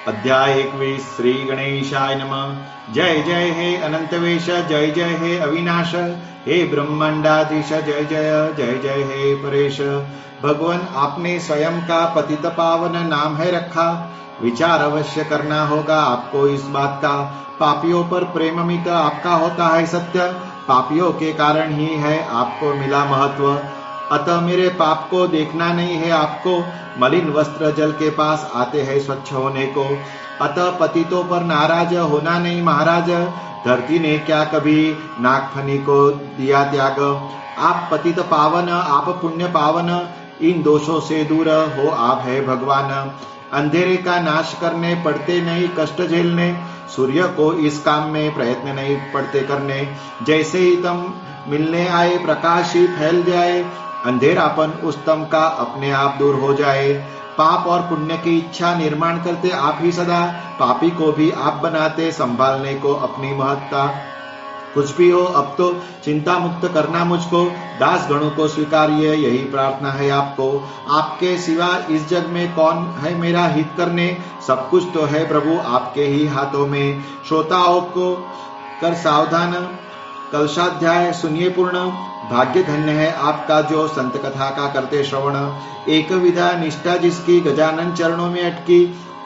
अध्याय 21 श्री गणेशाय नमः। जय जय हे अनंतवेश, जय जय हे अविनाश, हे ब्रह्मांडाधीश, जय जय जय जय हे परेश। भगवान आपने स्वयं का पतित पावन नाम है रखा, विचार अवश्य करना होगा आपको इस बात का। पापियों पर प्रेममित आपका होता है सत्य, पापियों के कारण ही है आपको मिला महत्व। अतः मेरे पाप को देखना नहीं है आपको, मलिन वस्त्र जल के पास आते हैं स्वच्छ होने को। अतः पतितों पर नाराज होना नहीं महाराज, धरती ने क्या कभी नागफनी को दिया त्याग। आप पतित पावन, आप पुण्य पावन, इन दोषों से दूर हो आप है भगवान। अंधेरे का नाश करने पड़ते नहीं कष्ट झेलने, सूर्य को इस काम में प्रयत्न नहीं पड़ते करने। जैसे ही तुम मिलने आए प्रकाश ही फैल जाए, अंधेरापन उस तम का अपने आप दूर हो जाए। पाप और पुण्य की इच्छा निर्माण करते आप ही सदा, पापी को भी आप बनाते संभालने को अपनी महत्ता। कुछ भी हो अब तो चिंता मुक्त करना मुझको, दास गणों को स्वीकारिए यही प्रार्थना है आपको। आपके सिवा इस जग में कौन है मेरा हित करने, सब कुछ तो है प्रभु आपके ही हाथों में। श्रोताओं को कर सावधान, कलशाध्याय सुनिए पूर्ण। भाग्य धन्य है आपका जो संत कथा का करते श्रवण। एक विधा निष्ठा जिसकी गजानन चरणों में अटकी,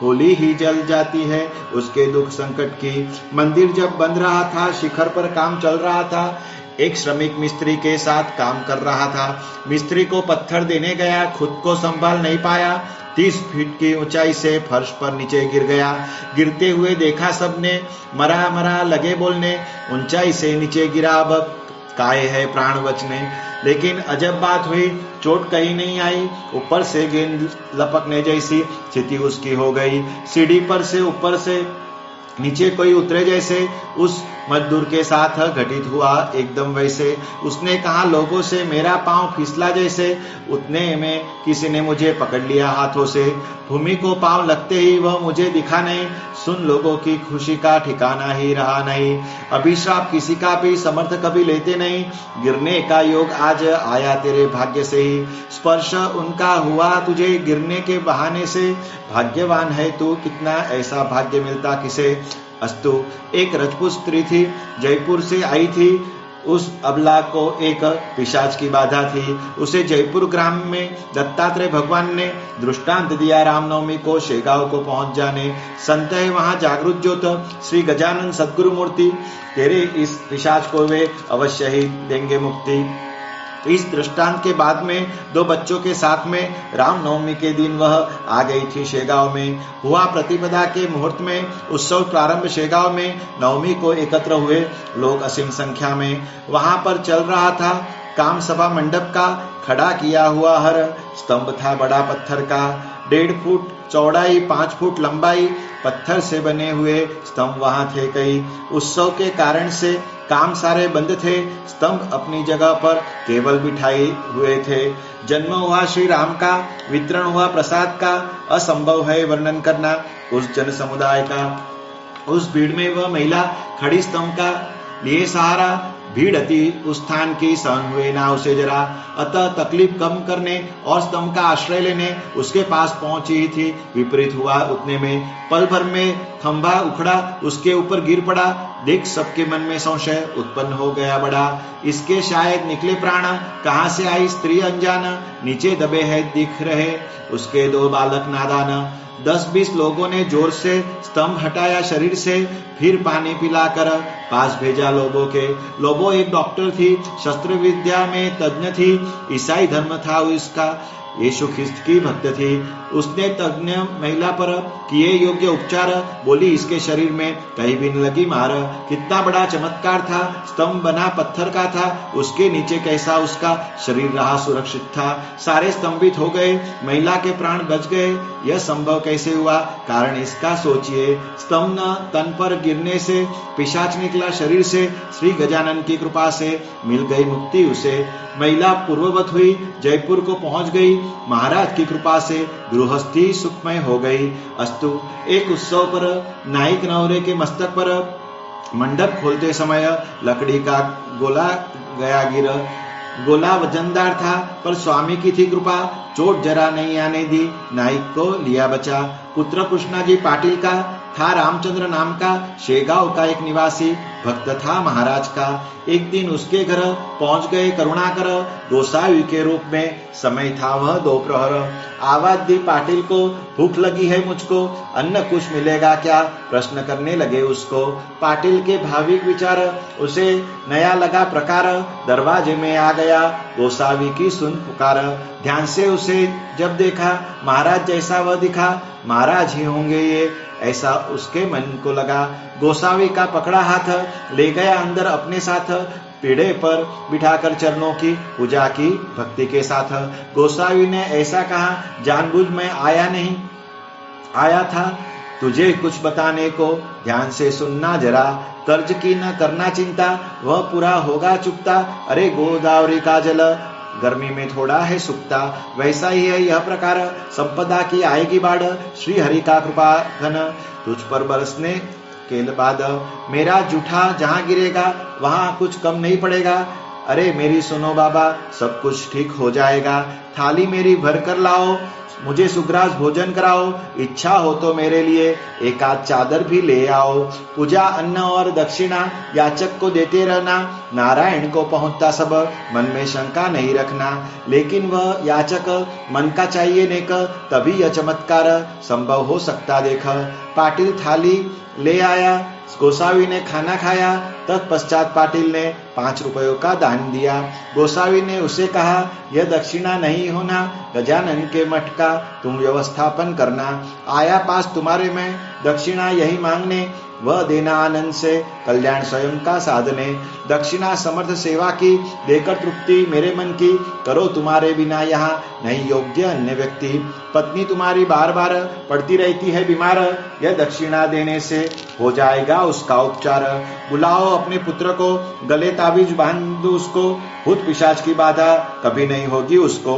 होली ही जल जाती है उसके दुख संकट की। मंदिर जब बन रहा था, शिखर पर काम चल रहा था, एक श्रमिक मिस्त्री के साथ काम कर रहा था। मिस्त्री को पत्थर देने गया, खुद को संभाल नहीं पाया, 30 फीट की ऊंचाई से फर्श पर नीचे गिर गया। गिरते हुए देखा सबने, मरा मरा लगे बोलने, ऊंचाई से नीचे गिरा अब काय है प्राण बचने। लेकिन अजब बात हुई, चोट कहीं नहीं आई, ऊपर से गेंद लपकने जैसी स्थिति उसकी हो गई। सीढ़ी पर से ऊपर से नीचे कोई उतरे जैसे उस मजदूर के साथ घटित हुआ एकदम वैसे। उसने कहा लोगों से, मेरा पांव फिसला जैसे। उतने में किसी ने मुझे पकड़ लिया हाथों से, भूमि को पांव लगते ही वह मुझे दिखा नहीं। सुन लोगों की खुशी का ठिकाना ही रहा नहीं। अभिशाप किसी का भी समर्थ कभी लेते नहीं, गिरने का योग आज आया तेरे भाग्य से ही। स्पर्श उनका हुआ तुझे गिरने के बहाने से, भाग्यवान है तू कितना ऐसा भाग्य मिलता किसे। अस्तु, एक रजपूत स्त्री थी, जयपुर से आई थी। उस अबला को एक पिशाच की बाधा थी। उसे जयपुर ग्राम में दत्तात्रेय भगवान ने दृष्टांत दिया, रामनवमी को शेगांव को पहुंच जाने। संत है वहां जागृत ज्योत श्री गजानन सद्गुरु मूर्ति, तेरे इस पिशाच को वे अवश्य ही देंगे मुक्ति। इस दृष्टांत के बाद में 2 बच्चों के साथ में रामनवमी के दिन वह आ गई थी शेगांव में। हुआ प्रतिपदा के मुहूर्त में उत्सव प्रारंभ शेगांव में। नवमी को एकत्र हुए लोग असीम संख्या में। वहां पर चल रहा था काम सभा मंडप का, खड़ा किया हुआ हर स्तंभ था बड़ा पत्थर का, 1.5 फुट चौड़ाई 5 फुट लंबाई, पत्थर से बने हुए स्तंभ वहां थे कई। उत्सव के कारण से काम सारे बंद थे, स्तंभ अपनी जगह पर केवल बिठाए हुए थे। जन्म हुआ श्री राम का, वितरण हुआ प्रसाद का, असंभव है वर्णन करना उस जन समुदाय का। उस भीड़ में वह महिला खड़ी स्तंभ का लिए सहारा, भीड़ अति उस स्थान की सहन हुए ना उसे जरा। अतः तकलीफ कम करने और स्तंभ का आश्रय लेने उसके पास पहुंची थी। विपरीत हुआ उतने में, पल भर में खंभा उखड़ा, उसके ऊपर गिर पड़ा। देख सबके मन में संशय उत्पन्न हो गया बड़ा, इसके शायद निकले प्राण, कहां से आई स्त्री अनजान। नीचे दबे है दिख रहे उसके 2 बालक नादान। 10-20 लोगों ने जोर से स्तंभ हटाया शरीर से, फिर पानी पिलाकर पास भेजा लोबो के। लोबो एक डॉक्टर थी, शस्त्र विद्या में तज्ञ थी, ईसाई धर्म था उसका, यीशु ख्रिस्त की भक्त थी। उसने तज्ञ महिला पर किए योग्य उपचार, बोली इसके शरीर में कहीं भी न लगी मार। कितना बड़ा चमत्कार था, स्तंभ बना पत्थर का था, उसके नीचे कैसा उसका शरीर रहा सुरक्षित था। सारे स्तंभित हो गए, महिला के प्राण बच गए। यह संभव कैसे हुआ, कारण इसका सोचिए। स्तंभ तन पर गिरने से पिशाच निकला शरीर से, श्री गजानन की कृपा से मिल गई मुक्ति उसे। महिला पूर्ववत हुई, जयपुर को पहुंच गई, महाराज की कृपा से गृहस्थी सुखमय हो गई। अस्तु, एक उत्सव पर नायक नवरे के मस्तक पर मंडप खोलते समय लकड़ी का गोला गया गिर। गोला वजनदार था, पर स्वामी की थी कृपा, चोट जरा नहीं आने दी, नाइक को लिया बचा। पुत्र कृष्णा जी पाटिल का था रामचंद्र नाम का, शेगांव का एक निवासी, भक्त था महाराज का। एक दिन उसके घर पहुंच गए करुणाकर, गोसावी के रूप में, समय था वह दोपहर। आवाज दी पाटिल को, भूख लगी है मुझको, अन्न कुछ मिलेगा क्या, प्रश्न करने लगे उसको। पाटिल के भाविक विचार, उसे नया लगा प्रकार, दरवाजे में आ गया गोसावी की सुन पुकार। ध्यान से उसे जब देखा, महाराज जैसा वह दिखा, महाराज ही होंगे ये, ऐसा उसके मन को लगा। गोसावी का पकड़ा हाथ ले गया अंदर अपने साथ, पीढ़े पर बिठाकर चरणों की पूजा की भक्ति के साथ। गोसावी ने ऐसा कहा, जानबूझ मैं आया था तुझे कुछ बताने को, ध्यान से सुनना जरा, कर्ज की न करना चिंता, वह पूरा होगा चुकता। अरे गोदावरी का जल गर्मी में थोड़ा है सुखता, वैसा ही है यह प्रकार, संपदा की आएगी बाढ़, श्री हरि का कृपा घन तुझ पर बरसने के बाद, मेरा जूठा जहाँ गिरेगा वहाँ कुछ कम नहीं पड़ेगा। अरे मेरी सुनो बाबा, सब कुछ ठीक हो जाएगा, थाली मेरी भर कर लाओ, मुझे सुग्रास भोजन कराओ, इच्छा हो तो मेरे लिए एक आध चादर भी ले आओ। पूजा अन्न और दक्षिणा याचक को देते रहना, नारायण को पहुंचता सब, मन में शंका नहीं रखना। लेकिन वह याचक मन का चाहिए नेक, तभी यह चमत्कार संभव हो सकता देख। पाटिल थाली ले आया, गोसावी ने खाना खाया, तत्पश्चात पाटिल ने 5 रुपयों का दान दिया। गोसावी ने उसे कहा, यह दक्षिणा नहीं होना, गजानन के मठ का तुम व्यवस्थापन करना, आया पास तुम्हारे में दक्षिणा यही मांगने, वह देना आनंद से कल्याण स्वयं का साधने। दक्षिणा समर्थ सेवा की, देकर तृप्ति मेरे मन की, करो तुम्हारे बिना यहाँ नहीं योग्य अन्य व्यक्ति। पत्नी तुम्हारी बार बार पड़ती रहती है बीमार, यह दक्षिणा देने से हो जाएगा उसका उपचार। बुलाओ अपने पुत्र को, गले ताबीज बांध दो उसको, भूत पिशाच की बाधा कभी नहीं होगी उसको,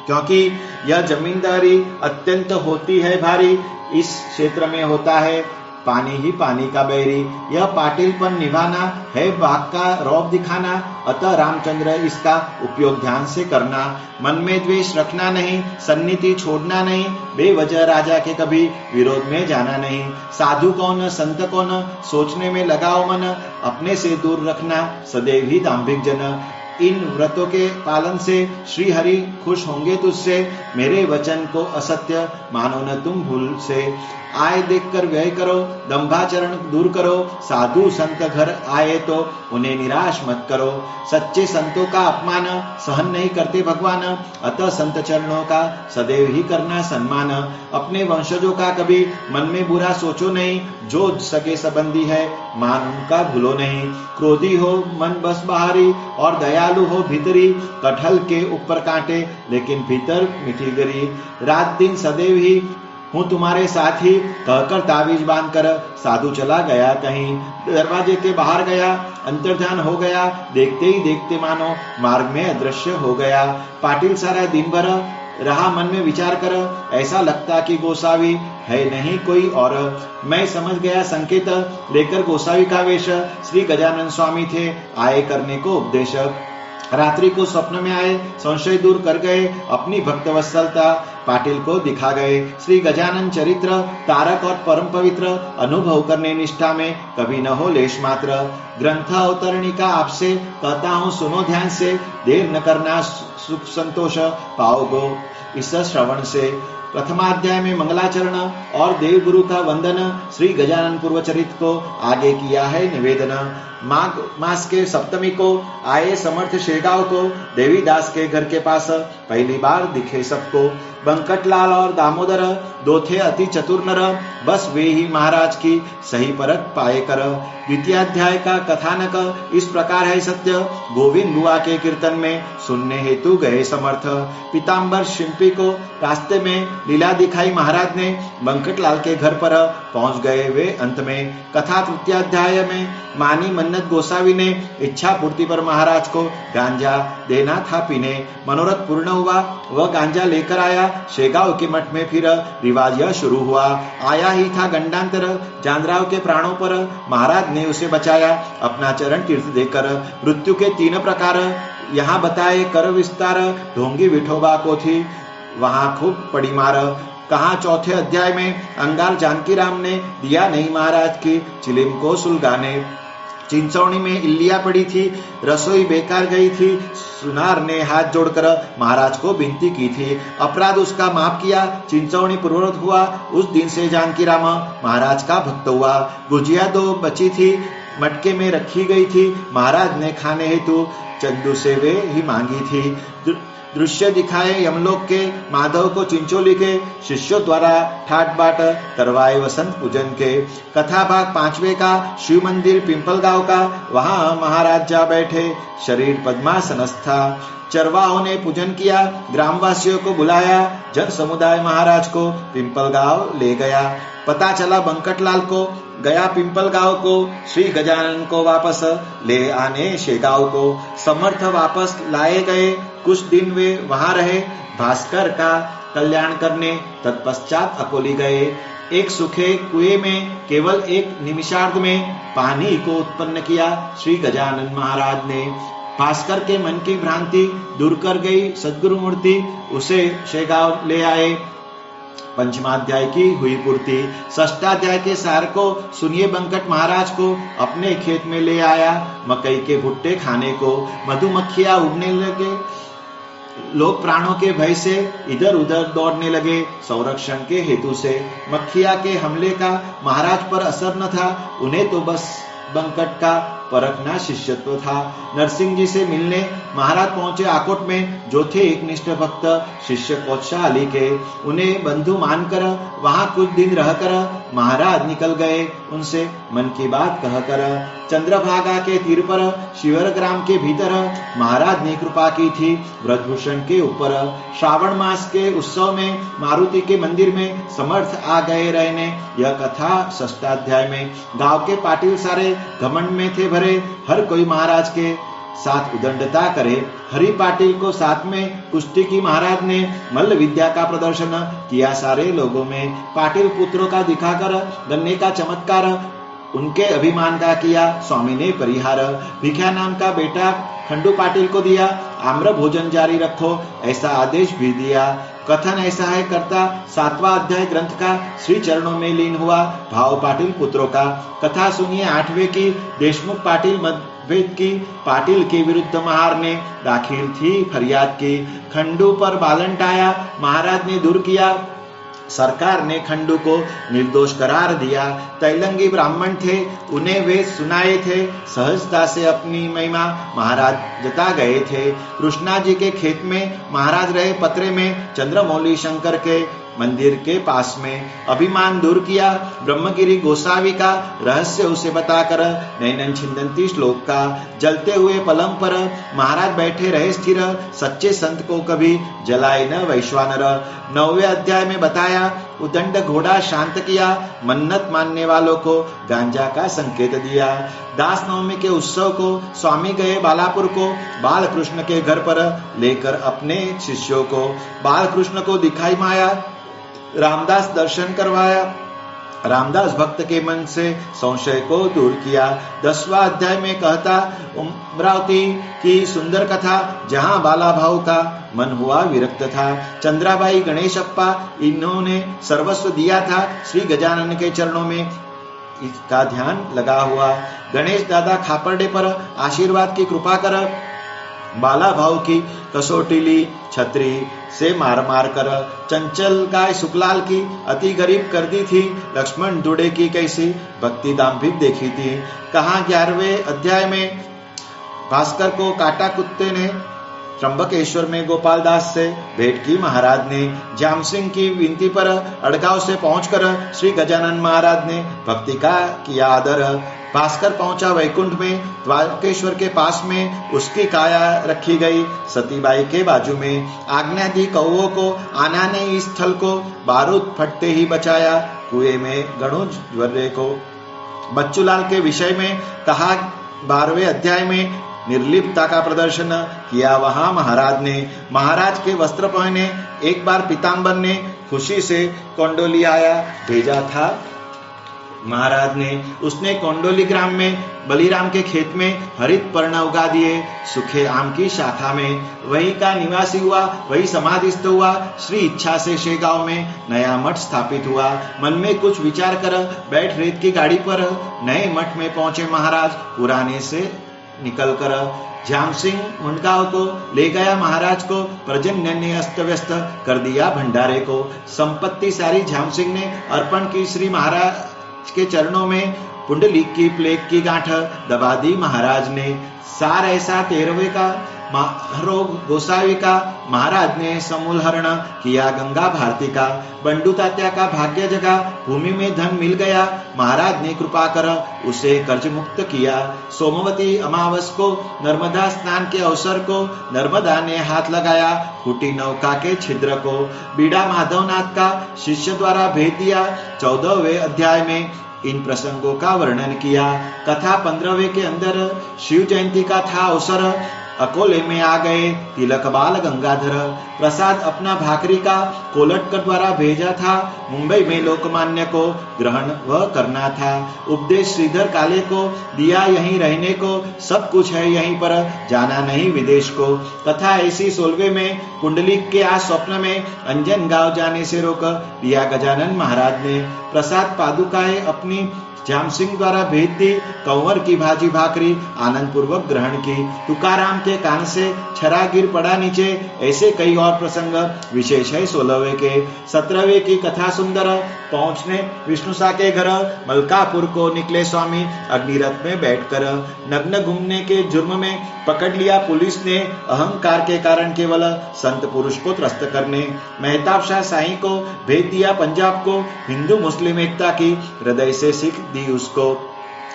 क्योंकि यह जमींदारी अत्यंत होती है भारी, इस क्षेत्र में होता है पानी ही पानी का बैरी। यह पाटिलपन निभाना है बाघ का रौब दिखाना, अतः रामचंद्र इसका उपयोग ध्यान से करना। मन में द्वेष रखना नहीं, सन्निधि छोड़ना नहीं, बेवजह राजा के कभी विरोध में जाना नहीं। साधु कौन संत कौन सोचने में लगाओ मन, अपने से दूर रखना सदैव ही दाम्भिक जन। इन व्रतों के पालन से श्री हरि खुश होंगे तुझसे, मेरे वचन को असत्य मानो न तुम भूल से। आए देखकर व्यय करो, दंभाचरण दूर करो, साधु संत घर आए तो उन्हें निराश मत करो। सच्चे संतों का अपमान सहन नहीं करते भगवान, अतः संत चरणों का सदैव ही करना सम्मान। अपने वंशजों का कभी मन में बुरा सोचो नहीं, जो सगे संबंधी है मान उनका भूलो नहीं। क्रोधी हो मन बस बाहरी, और दयालु हो भीतरी, कटहल के ऊपर कांटे लेकिन भीतर मीठी गरी। रात दिन सदैव ही हूँ तुम्हारे साथ ही, कहकर तावीज बांध कर साधु चला गया कहीं। दरवाजे के बाहर गया, अंतर्ध्यान हो गया, देखते ही देखते मानो मार्ग में अदृश्य हो गया। पाटिल सारा दिन भर रहा मन में विचार कर, ऐसा लगता कि गोसावी है नहीं कोई और। मैं समझ गया संकेत, लेकर गोसावी का वेश श्री गजानन स्वामी थे, आए करने को उपदेश। रात्रि को स्वप्न में आए, संशय दूर कर गए, अपनी भक्त वत्सलता पाटिल को दिखा गए। श्री गजानन चरित्र तारक और परम पवित्र, अनुभव करने निष्ठा में कभी न हो लेश मात्र। ग्रंथ अवतरणी का आपसे कहता हूँ सुनो ध्यान से, देर न करना सुख संतोष पाओगो इस श्रवण से। प्रथमाध्याय में मंगलाचरण और देव गुरु का वंदन, श्री गजानन पूर्व चरित को आगे किया है निवेदन। माघ मास के सप्तमी को आए समर्थ शेगांव को, देवीदास के घर के पास पहली बार दिखे सबको। बंकटलाल और दामोदर दो थे अति चतुर नर, बस वे ही महाराज की सही परख पाए कर। द्वितीयाध्याय का कथानक इस प्रकार है सत्य, गोविंद बुआ के कीर्तन में सुनने हेतु गए समर्थ। पीताम्बर शिल्पी को रास्ते में लीला दिखाई महाराज ने, बंकटलाल के घर पर पहुंच गए वे अंत में। कथा तृतीयाध्याय में मानी मन्नत गोसावी ने, इच्छा पूर्ति पर महाराज को गांजा देना था पीने। मनोरथ पूर्ण हुआ वह गांजा लेकर आया शेगांव के मठ में। फिर रिवाज यह शुरू हुआ। आया ही था गंडांतर जांदराव के प्राणों पर, महाराज ने उसे बचाया अपना चरण तीर्थ देकर। मृत्यु के 3 प्रकार यहाँ बताए कर विस्तार, ढोंगी विठोबा को थी वहां खूब पड़ी मार। कहा 4थे अध्याय में अंगार जानकी राम ने दिया नहीं महाराज की चिलिम को सुलगाने। चिंचौनी में इल्लिया पड़ी थी, रसोई बेकार गई थी, सुनार ने हाथ जोड़कर महाराज को विनती की थी। अपराध उसका माफ किया, चिंचौनी पूर्ववत हुआ। उस दिन से जानकी राम महाराज का भक्त हुआ। गुजिया 2 बची थी, मटके में रखी गई थी, महाराज ने खाने हेतु चंदू से वे ही मांगी थी। दृश्य दिखाए यमलोक के माधव को चिंचोली के शिष्यों द्वारा ठाट बाट करवाए वसंत पूजन के। कथा भाग 5वें का शिव मंदिर पिंपलगांव का, वहां महाराज जा बैठे शरीर पद्मासनस्थ था। चरवाहों ने पूजन किया, ग्रामवासियों को बुलाया, जन समुदाय महाराज को पिंपलगांव ले गया। पता चला बंकटलाल को गया पिंपलगांव को, श्री गजानन को वापस ले आने शेगांव को। समर्थ वापस लाए गए, कुछ दिन वे वहां रहे भास्कर का कल्याण करने। तत्पश्चात अकोली गए। एक सूखे कुएं में केवल 1 निमिषार्ध में पानी को उत्पन्न किया श्री गजानन महाराज ने। भास्कर के मन की भ्रांति दूर कर गई सद्गुरु मूर्ति, उसे शेगांव ले आए। 5वाध्याय की हुई पूर्ति। 6ठाध्याय के सार को सुनिए। बंकट महाराज को अपने खेत में ले आया मकई के भुट्टे खाने को। मधुमक्खियां उड़ने लगे, लोग प्राणों के भय से इधर उधर दौड़ने लगे संरक्षण के हेतु से। मक्खिया के हमले का महाराज पर असर न था, उन्हें तो बस बंकट का परखना शिष्यत्व था। नरसिंह जी से मिलने महाराज पहुंचे आकोट में, जो थे एक निष्ठ भक्त शिष्य कोत्शाह अली के। उन्हें बंधु मानकर वहां कुछ दिन रहकर महाराज निकल गए, उनसे मन की बात कहकर। चंद्रभागा के तीर पर शिवर ग्राम के भीतर महाराज ने कृपा की थी व्रजभूषण के ऊपर। श्रावण मास के उत्सव में मारुति के मंदिर में समर्थ आ गए रहने, यह कथा 6ठाध्याय में। गांव के पाटिल सारे घमंड में थे भरे, हर कोई महाराज के साथ उदंडता करे। हरि पाटिल को साथ में कुश्ती की महाराज ने मल्ल विद्या का प्रदर्शन किया सारे लोगों में। पाटिल पुत्रों का दिखाकर गन्ने का चमत्कार उनके अभिमान का किया स्वामी ने परिहार। भिख्या नाम का बेटा खंडू पाटिल को दिया, आम्र भोजन जारी रखो ऐसा आदेश भी दिया। कथन ऐसा है करता 7वां अध्याय ग्रंथ का श्री चरणों में लीन हुआ भाव पाटिल पुत्रों का। कथा सुनिए 8वें की। देशमुख पाटिल मतभेद की, पाटिल के विरुद्ध महार ने दाखिल थी फरियाद की। खंडू पर बालंट आया, महाराज ने दूर किया, सरकार ने खंडू को निर्दोष करार दिया। तैलंगी ब्राह्मण थे, उन्हें वे सुनाए थे, सहजता से अपनी महिमा महाराज जता गए थे। कृष्णा जी के खेत में महाराज रहे पत्रे में, चंद्रमौली शंकर के मंदिर के पास में। अभिमान दूर किया ब्रह्मगिरी गोसावी का, रहस्य उसे बताकर नैनन छिंदंती श्लोक का। जलते हुए पलंग पर महाराज बैठे रहे स्थिर, सच्चे संत को कभी जलाए न वैश्वानर। 9वें अध्याय में बताया उदंड घोड़ा शांत किया, मन्नत मानने वालों को गांजा का संकेत दिया। दास नवमी के उत्सव को स्वामी गए बालापुर को, बाल कृष्ण के घर पर लेकर अपने शिष्यों को। बाल कृष्ण को दिखाई माया, रामदास दर्शन करवाया, रामदास भक्त के मन से संशय को दूर किया। 10वां अध्याय में कहता अमरावती की सुंदर कथा, जहां बाला भाव का मन हुआ विरक्त था। चंद्राबाई गणेशप्पा, इन्होंने सर्वस्व दिया था श्री गजानन के चरणों में, इसका ध्यान लगा हुआ। गणेश दादा खापरडे पर आशीर्वाद की कृपा कर बाला भाव की कसौटी ली, छतरी से मार मार कर। चंचल गाय सुखलाल की अति गरीब कर दी थी, लक्ष्मण दुड़े की कैसी भक्ति दाम्भिक देखी थी। कहा 11वें अध्याय में भास्कर को काटा कुत्ते ने, त्र्यंबकेश्वर में गोपाल दास से भेंट की महाराज ने। जाम सिंह की विनती पर अड़गांव से पहुंचकर श्री गजानन महाराज ने भक्ति का किया आदर। भास्कर पहुंचा वैकुंठ में, द्वारकेश्वर के पास में उसकी काया रखी गई सतीबाई के बाजू में। आज्ञा दी कौओं को, आना ने इस स्थल को बारूद फटते ही बचाया, कुएं में गणुज ज्वर्रे को। बच्चूलाल के विषय में कहा 12वें अध्याय में निर्लिप्तता का प्रदर्शन किया वहां महाराज ने। महाराज के वस्त्र पहने एक बार पीताम्बर ने खुशी से कौंडोली आया भेजा था महाराज ने। उसने कौंडोली ग्राम में बलिराम के खेत में हरित पर्ण उगा दिए। सूखे आम की शाखा में वही का निवासी हुआ, वही समाधिस्थ हुआ। श्री इच्छा से शेगांव में नया मठ स्थापित हुआ। मन में कुछ विचार कर बैठ रेत की गाड़ी पर नए मठ में पहुंचे महाराज। पुराने से निकल कर झाम सिंह मुंडगांव को ले गया महाराज को। प्रजन्य ने अस्त व्यस्त कर दिया भंडारे को। संपत्ति सारी झाम सिंह ने अर्पण की। श्री महाराज के चरणों में पुंडलीक की प्लेग की गांठ दबा दी महाराज ने। सार ऐसा 13वें का रोग गोसावी का महाराज ने समूल हरण किया गंगा भारती का। बंडू तात्या का भाग्य जगा, भूमि में धन मिल गया। महाराज ने कृपा कर उसे कर्ज मुक्त किया। सोमवती अमावस को नर्मदा स्नान के अवसर को नर्मदा ने हाथ लगाया फूटी नौका के छिद्र को। बीड़ा माधवनाथ का शिष्य द्वारा भेज दिया। 14वें अध्याय में इन प्रसंगों का वर्णन किया। कथा 15वें के अंदर शिव जयंती का था अवसर। अकोले में आ गए तिलक बाल गंगाधर। प्रसाद अपना भाकरी का कोलटकर द्वारा भेजा था। मुंबई में लोकमान्य को ग्रहण वह करना था। उपदेश श्रीधर काले को दिया यहीं रहने को। सब कुछ है यहीं पर, जाना नहीं विदेश को। कथा ऐसी 16वें में पुंडलिक के आज स्वप्न में अंजन गांव जाने से रोक दिया गजानन महाराज ने। प्रसाद पादुकाएं अपनी झाम सिंह द्वारा भेज दी। कंवर की भाजी भाकरी आनंद पूर्वक ग्रहण की। तुकाराम के कान से छरा गिर पड़ा नीचे। ऐसे कई और प्रसंग विशेष है 16वें के। 17वें की कथा सुंदर। पहुंचने विष्णुसा के घर मलकापुर को निकले स्वामी अग्निरथ में बैठकर। नग्न घूमने के जुर्म में पकड़ लिया पुलिस ने। अहंकार के कारण केवल संत पुरुष को त्रस्त करने। मेहताब शाह साईं को भेज दिया पंजाब को। हिंदू मुस्लिम एकता की हृदय से सीख दी उसको।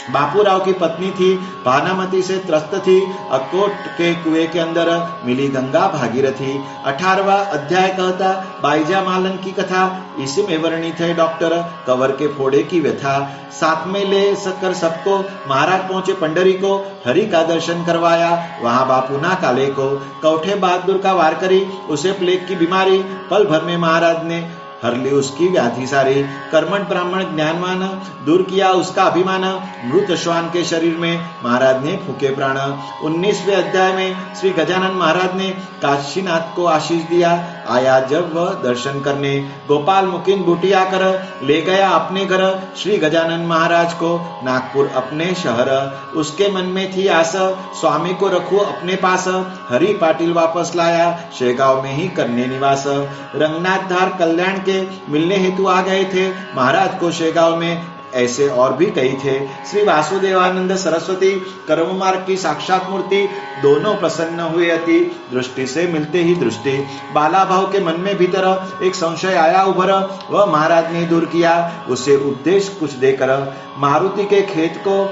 बापूराव की पत्नी थी, भानामती से त्रस्त थी। अकोट के कुएं के अंदर मिली गंगा भागीरथी। 18वां अध्याय कहता बाईजा मालन की कथा। इसी में वर्णित है डॉक्टर कंवर के फोड़े की व्यथा। साथ में ले सकर सबको महाराज पहुंचे पंडरी को। हरि का दर्शन करवाया वहां बापूना काले को। कौठे बहादुर का वार करी उसे प्लेग की बीमारी। पल भर में महाराज ने हर ली उसकी व्याधि सारी। कर्मठ ब्राह्मण ज्ञानवान दूर किया उसका अभिमान। मृत श्वान के शरीर में महाराज ने फूके प्राण। 19वें अध्याय में श्री गजानन महाराज ने काशीनाथ को आशीष दिया। आया जब वह दर्शन करने। गोपाल मुकिंद बूटिया कर ले गया अपने घर। श्री गजानन महाराज को नागपुर अपने शहर। उसके मन में थी आस स्वामी को रखूं अपने पास। हरि पाटिल वापस लाया शेगांव में ही करने निवास। रंगनाथ धार कल्याण के मिलने हेतु आ गए थे महाराज को शेगांव में। ऐसे और भी कई थे। श्री वासुदेवानंद सरस्वती कर्म मार्ग की साक्षात मूर्ति। दोनों प्रसन्न हुए अति। दृष्टि से मिलते ही दृष्टि। बाला भाव के मन में भीतर एक संशय आया उभर। वह महाराज ने दूर किया उसे उपदेश कुछ देकर। मारुति के खेत को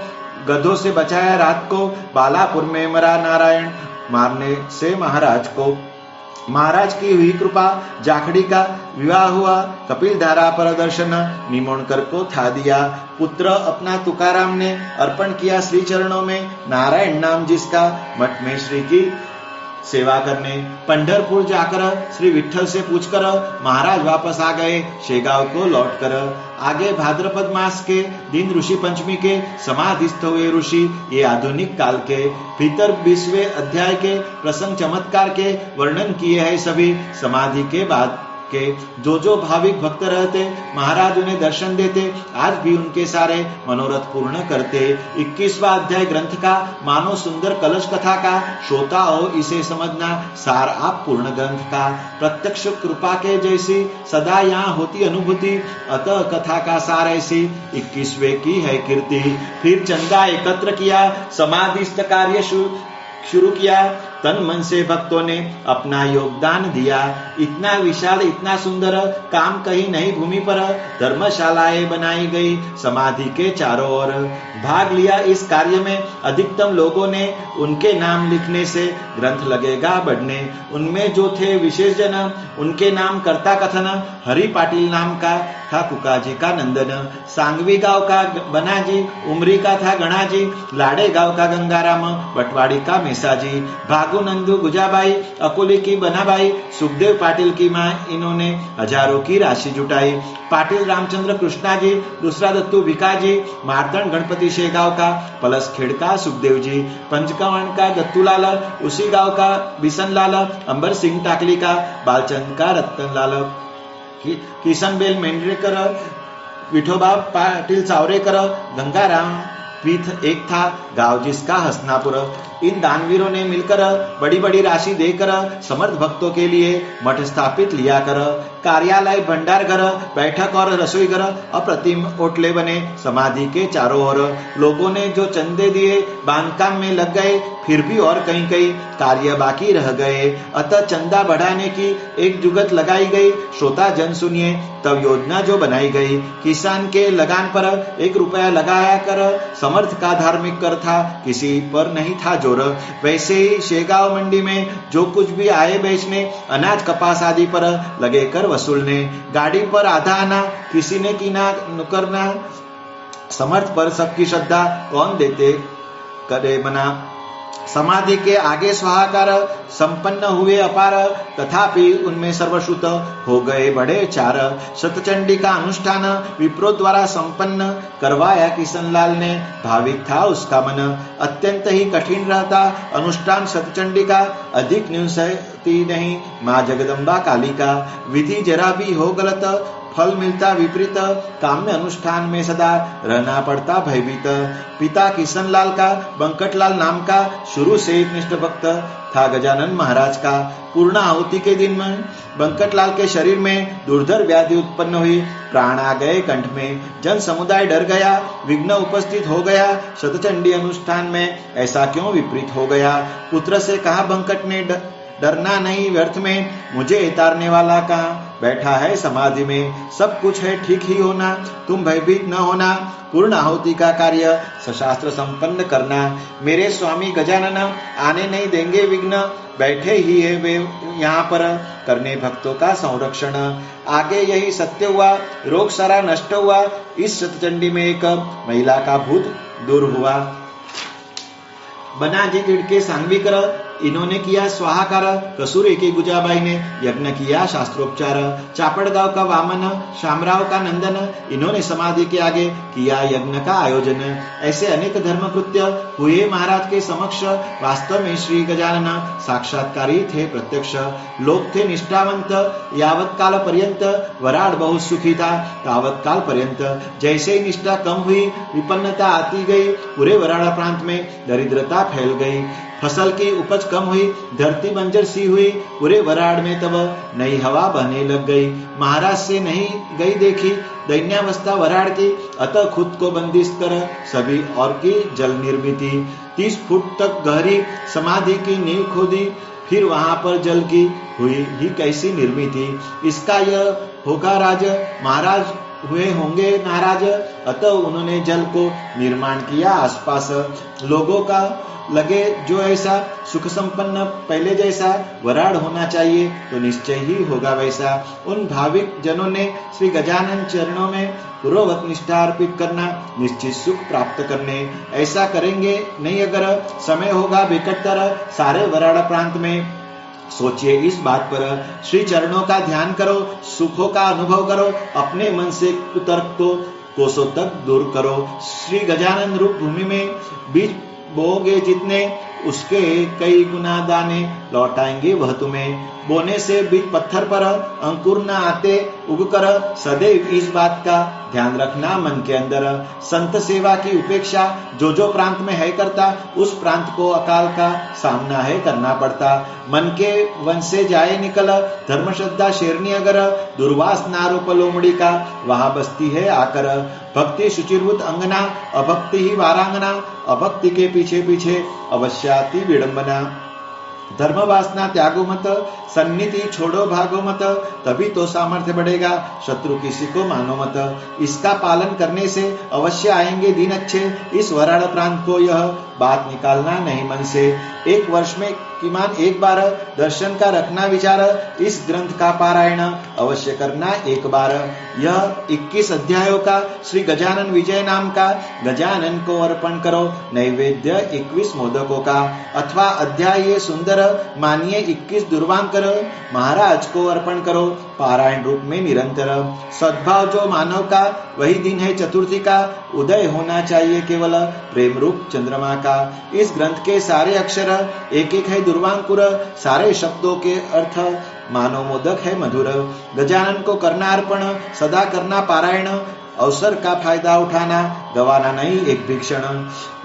गधों से बचाया रात को। बालापुर में मरा नारायण मारने से महाराज को। महाराज की हुई कृपा। जाखड़ी का विवाह हुआ। कपिल धारा पर दर्शन निमोणकर को था दिया। पुत्र अपना तुकाराम ने अर्पण किया श्री चरणों में। नारायण नाम जिसका मठ में श्री की सेवा करने। पंढरपुर जाकर श्री विठल से पूछकर महाराज वापस आ गए शेगांव को लौटकर। आगे भाद्रपद मास के दिन ऋषि पंचमी के समाधिस्थ हुए ऋषि। ये आधुनिक काल के। भीतर 20वें अध्याय के प्रसंग चमत्कार के वर्णन किए हैं सभी। समाधि के बाद के जो भाविक भक्त रहते महाराज उन्हें दर्शन देते। आज भी उनके सारे मनोरथ पूर्ण करते। 21वां अध्याय ग्रंथ का मानो सुंदर कलश कथा का। श्रोता हो इसे समझना सार आप पूर्ण ग्रंथ का। प्रत्यक्ष कृपा के जैसी सदा यहाँ होती अनुभूति। अतः कथा का सार ऐसी 21वें की है कीर्ति। फिर चंदा एकत्र किया समाधिस्थ कार्य शुरू किया। तन मन से भक्तों ने अपना योगदान दिया। इतना विशाल, इतना सुंदर काम कहीं नहीं भूमि पर धर्मशालाएं बनाई गई समाधि के चारों ओर। भाग लिया इस कार्य में अधिकतम लोगों ने। उनके नाम लिखने से ग्रंथ लगेगा बढ़ने। उनमें जो थे विशेष जन, उनके नाम करता कथन। हरि पाटिल नाम का था कुकाजी का नंदन, सांगवी गांव का बनाजी, उमरी का था गणाजी, लाड़े गांव का गंगाराम, बटवाड़ी का मेसाजी, भागु नंदू गुजाबाई, अकोली की बनाबाई, सुखदेव पाटिल की मां, इन्होंने हजारों की राशि जुटाई। पाटिल रामचंद्र कृष्णाजी, दूसरा दत्तू भिकाजी, मारतन गणपति शेगांव का, पलसखेड़ का सुखदेव जी, पंचकवण का दत्तूलाल, उसी गांव का बिसनलाल, अंबर सिंह टाकली का, बालचंद का रतनलाल, किशनबेल मेंढरेकर, विठोबा पाटिल चावरेकर, गंगाराम पीठ एक था गांव जिसका हसनापुर। इन दानवीरों ने मिलकर बड़ी बड़ी राशि देकर समर्थ भक्तों के लिए मठ स्थापित लिया कर। कार्यालय, भंडार घर, बैठक और रसोई घर, अप्रतिम ओटले बने समाधि के चारों ओर। लोगों ने जो चंदे दिए बांधकाम में लग गए, फिर भी और कहीं कहीं कार्य बाकी रह गए। अतः चंदा बढ़ाने की एक जुगत लगाई गई। श्रोता जन सुनिए, तब योजना जो बनाई गई, किसान के लगान पर 1 रुपया लगाया कर समर्थ का धार्मिक कर था, किसी पर नहीं था जोर। वैसे ही शेगांव मंडी में जो कुछ भी आए बेचने, अनाज कपास आदि पर लगे कर वसूलने। गाड़ी पर आधा आना, किसी ने कीना नुकरना, समर्थ पर सबकी श्रद्धा कौन देते करे मना। समाधि के आगे स्वाहाकार संपन्न हुए अपार, तथापि उनमें सर्वश्रुत हो गए बड़े चार। शतचंडी का अनुष्ठान विप्रो द्वारा संपन्न करवाया किशनलाल ने, भाविक था उसका मन। अत्यंत ही कठिन रहता अनुष्ठान शतचंडी का, अधिक न्यूनती नहीं माँ जगदम्बा काली का। विधि जरा भी हो गलत, फल मिलता विपरीत, काम्य अनुष्ठान में सदा रहना पड़ता भयभीत। पिता किशनलाल का बंकटलाल नाम का शुरू से एक निष्ठ भक्त था गजानन महाराज का। पूर्ण आहुति के दिन में बंकटलाल के शरीर में दुर्धर व्याधि उत्पन्न हुई, प्राण आ गए कंठ में। जन समुदाय डर गया, विघ्न उपस्थित हो गया। शतचंडी अनुष्ठान में ऐसा क्यों विपरीत हो गया। पुत्र से कहा बंकट ने, डरना नहीं व्यर्थ में, मुझे उतारने वाला कहाँ बैठा है समाधि में। सब कुछ है ठीक ही होना, तुम भयभीत न होना। पूर्ण आहुति का कार्य सशास्त्र संपन्न करना। मेरे स्वामी गजानन आने नहीं देंगे विघ्न, बैठे ही है वे यहाँ पर करने भक्तों का संरक्षण। आगे यही सत्य हुआ, रोग सारा नष्ट हुआ। इस शतचंडी में एक महिला का भूत दूर हुआ। बनाजी तिड़के सांगवी कर, इन्होंने किया स्वाहाकार। कसूरे की गुजाबाई ने यज्ञ किया शास्त्रोपचार। चापड़ गांव का वामन, शामराव का नंदन, इन्होंने समाधि के आगे किया यज्ञ का आयोजन। ऐसे अनेक धर्म कृत्य हुए महाराज के समक्ष। वास्तव में श्री गजानन साक्षात्कारी थे प्रत्यक्ष। लोग थे निष्ठावंत, यावत काल पर्यंत वराड बहुत सुखी था, तावत काल पर्यंत। जैसे ही निष्ठा कम हुई, विपन्नता आती गई, पूरे वराड़ा प्रांत में दरिद्रता फैल गई। फसल की उपज कम हुई, धरती बंजर सी हुई। पूरे वराड़ में तब नई हवा बहने लग गई। महाराज से नहीं गई देखी दैन्यावस्था वराड़ की। अतः खुद को बंदिश कर सभी और की जल निर्मिति। 30 फुट तक गहरी समाधि की नींव खोदी, फिर वहां पर जल की हुई ही कैसी निर्मिति। इसका यह होगा राज, महाराज हुए होंगे नाराज। अतः उन्होंने जल को निर्माण किया आसपास। लोगों का लगे जो ऐसा सुख संपन्न पहले जैसा वराड़ होना चाहिए, तो निश्चय ही होगा वैसा। उन भाविक जनों ने श्री गजानन चरणों में पूर्ववत निष्ठा अर्पित करना, निश्चित सुख प्राप्त करने। ऐसा करेंगे नहीं अगर समय होगा विकटतर सारे वराड़ा प्रांत में। सोचिए इस बात पर, श्री चरणों का ध्यान करो, सुखों का अनुभव करो, अपने मन से कुतर्क को कोसों तक दूर करो। श्री गजानन रूप भूमि में बीज बोओगे जितने, उसके कई गुना दाने लौटाएंगे वह तुम्हें। बोने से बीज पत्थर पर अंकुर न आते उगकर, सदैव इस बात का ध्यान रखना मन के अंदर। संत सेवा की उपेक्षा जो प्रांत में है करता, उस प्रांत को अकाल का सामना है करना पड़ता। मन के वन से जाए निकल, धर्म श्रद्धा शेरनी अगर, दुर्वास नारोप लोमड़ी का वहां बसती है आकर। भक्ति शुचिरभूत अंगना, अभक्ति ही वारांगना, अभक्ति के पीछे पीछे अवश्य आती विडंबना। धर्म वासना त्यागो मत, सन्निधि छोड़ो भागो मत, तभी तो सामर्थ्य बढ़ेगा, शत्रु किसी को मानो मत। इसका पालन करने से अवश्य आएंगे दिन अच्छे, इस वराड़ प्रांत को यह बात निकालना नहीं मन से। एक वर्ष में किमान एक बार दर्शन का रखना विचार, इस ग्रंथ का पारायण अवश्य करना एक बार। यह 21 अध्यायों का श्री गजानन विजय नाम का गजानन को अर्पण करो, नैवेद्य 21 मोदकों का, अथवा अध्याय ये सुंदर मानिए 21 दुर्वांकर महाराज को अर्पण करो, पारायण रूप में निरंतर। सद्भाव जो मानव का वही दिन है चतुर्थी का, उदय होना चाहिए केवल प्रेम रूप चंद्रमा का। इस ग्रंथ के सारे अक्षर एक एक है दुर्वांकुर, सारे शब्दों के अर्थ मानो मोदक है मधुर। गजानन को करना अर्पण, सदा करना पारायण, अवसर का फायदा उठाना, गवाना नहीं एक भी क्षण।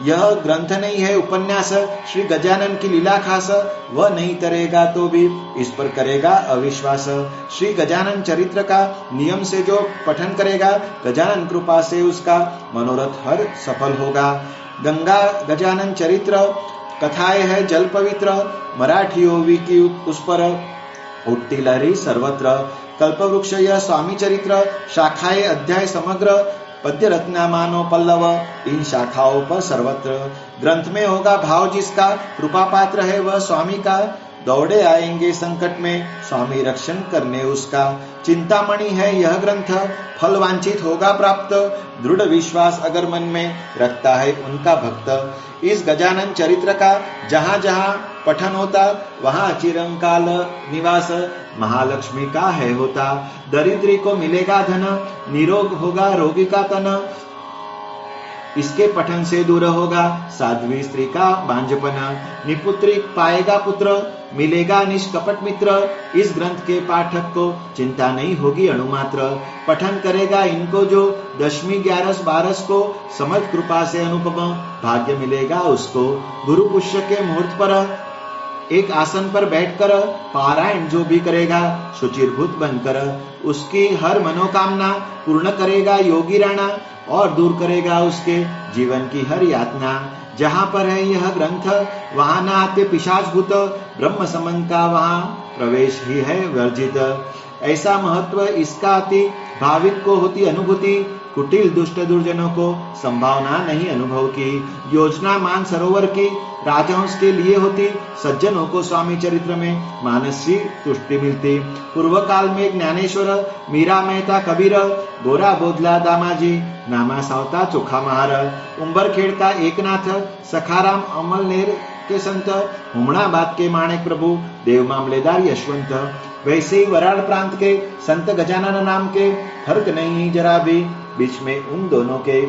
यह ग्रंथ नहीं है उपन्यास, श्री गजानन की लीला खास, वह नहीं तरेगा तो भी इस पर करेगा अविश्वास। श्री गजानन चरित्र का नियम से जो पठन करेगा, गजानन कृपा से उसका मनोरथ हर सफल होगा। गंगा गजानन चरित्र कथाएं है जल पवित्र, मराठियों की उस पर उठती लहरी सर्वत्र। कल्पवृक्ष यह स्वामी चरित्र, शाखाएं अध्याय समग्र, पद्य रत्ना मानो पल्लव, इन शाखाओं पर सर्वत्र। ग्रंथ में होगा भाव जिसका, कृपा पात्र है वह स्वामी का, दौड़े आएंगे संकट में, स्वामी रक्षण करने उसका। चिंतामणि है यह ग्रंथ, फल वांछित होगा प्राप्त, दृढ़ विश्वास अगर मन में रखता है उनका भक्त। इस गजानन चरित्र का जहाँ जहाँ पठन होता, वहाँ चिरंकाल निवास महालक्ष्मी का है होता। दरिद्री को मिलेगा धन, निरोग होगा रोगी का तन, इसके पठन से दूर होगा साध्वी स्त्री का बांझपन। निपुत्री पाएगा पुत्र, मिलेगा निष्कपट मित्र, इस ग्रंथ के पाठक को चिंता नहीं होगी अणुमात्र। पठन करेगा इनको जो 10वीं 11 12 को, समझ कृपा से अनुपम भाग्य मिलेगा उसको। गुरु पुष्य के मुहूर्त पर एक आसन पर बैठकर पारायण जो भी करेगा, शुचिरभूत बनकर, उसकी हर मनोकामना पूर्ण करेगा योगी राणा, और दूर करेगा उसके जीवन की हर यातना। जहाँ पर है यह ग्रंथ, वहाँ न आते पिशाच भूत, ब्रह्म समन का वहाँ प्रवेश ही है वर्जित। ऐसा महत्व इसका अति, भाविक को होती अनुभूति, कुटिल दुष्ट दुर्जनों को संभावना नहीं अनुभव की। योजना मान सरोवर की, राजहंस के लिए होती, सज्जनों को स्वामी चरित्र में मानसी तुष्टि मिलती। पूर्व काल में ज्ञानेश्वर, मीरा मेहता कबीर, गोरा बोधला दामाजी, नामा सावता चोखा महार, उंबरखेड़ का एकनाथ, सखाराम अमलनेर के संत, हुमणाबाद के माणिक प्रभु, देव मामलेदार यशवंत। वैसे ही वराड़ प्रांत के संत गजानन नाम के फर्क नहीं जरा भी बीच में उन दोनों के।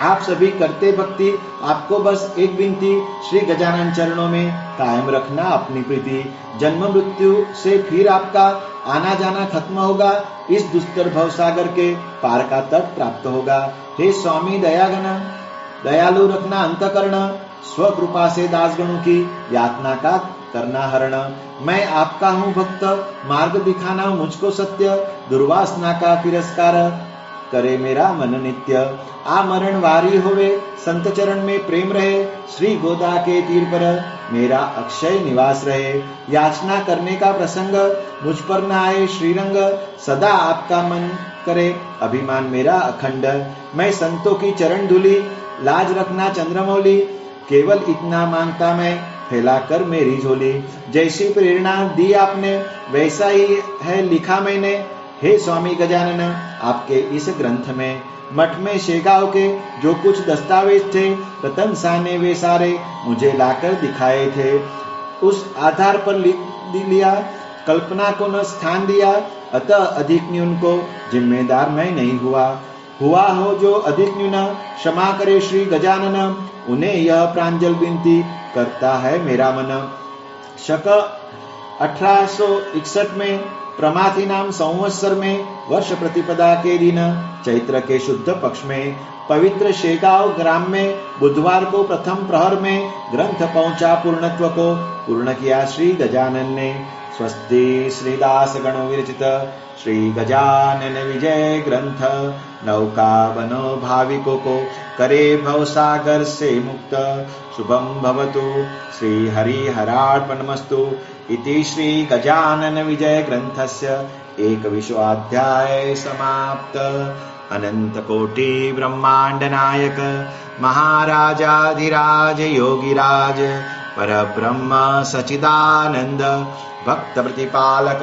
आप सभी करते भक्ति, आपको बस एक विनती, श्री गजानन चरणों में कायम रखना अपनी प्रीति। जन्म मृत्यु से फिर आपका आना जाना खत्म होगा, इस दुस्तर भवसागर के पार का तट प्राप्त होगा। हे स्वामी दयाघन, दयालु रखना अंतकरण, स्वकृपा से दासगणों की यातना का करना हरण। मैं आपका हूँ भक्त, मार्ग दिखाना मुझको सत्य, दुर्वासना का तिरस्कार करे मेरा मन नित्य। आमरण वारी होवे, संत चरण में प्रेम रहे, श्री गोदा के तीर पर मेरा अक्षय निवास रहे। याचना करने का प्रसंग मुझ पर न आए श्रीरंग, सदा आपका मन करे अभिमान मेरा अखंड। मैं संतों की चरण धूली, लाज रखना चंद्रमौली, केवल इतना मांगता मैं, फैला कर मेरी झोली। जैसी प्रेरणा दी आपने, वैसा ही है लिखा मैंने, हे स्वामी गजानन आपके इस ग्रंथ में। मठ में शेगांव के जो कुछ दस्तावेज थे, रतन शाह ने वे सारे मुझे लाकर दिखाए थे। उस आधार पर लिख लिया, कल्पना को न स्थान दिया, अतः अधिक न्यून को जिम्मेदार मैं नहीं हुआ। हुआ हो जो अधिक न्यून, क्षमा करे श्री गजानन, उन्हें यह प्रांजल विनती करता है मेरा मन। शक 1861 में प्रमाथी नाम संवत्सर में, वर्ष प्रतिपदा के दिन, चैत्र के शुद्ध पक्ष में, पवित्र शेगांव ग्राम में बुधवार को प्रथम प्रहर में ग्रंथ पहुंचा पूर्णत्व को, पूर्ण किया श्री गजानन ने। स्वस्ति श्रीदास गणो विरचित श्री गजानन विजय ग्रंथ नौका बनो भाविकों को करे भवसागर से मुक्त शुभम भवतु श्री हरि हरार्पणमस्तु इति श्री गजानन विजय ग्रंथस्य एकविंशोऽध्याय समाप्त। अनंत कोटि ब्रह्मांड नायक महाराजाधिराज योगिराज परब्रह्म सचिदानंद भक्त प्रतिपालक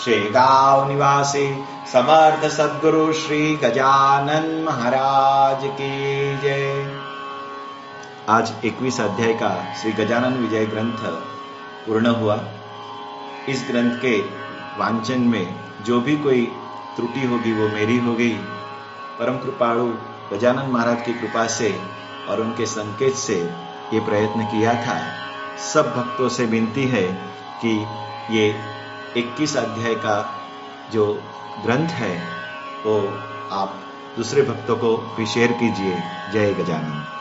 शेगांव निवासी समर्थ सद्गुरु श्री गजानन महाराज की जय। आज 21 अध्याय का श्री गजानन विजय ग्रंथ पूर्ण हुआ। इस ग्रंथ के वांचन में जो भी कोई त्रुटि होगी वो मेरी होगी। परम कृपालु गजानन महाराज की कृपा से और उनके संकेत से ये प्रयत्न किया था। सब भक्तों से विनती है कि ये 21 अध्याय का जो ग्रंथ है वो आप दूसरे भक्तों को भी शेयर कीजिए। जय गजानन।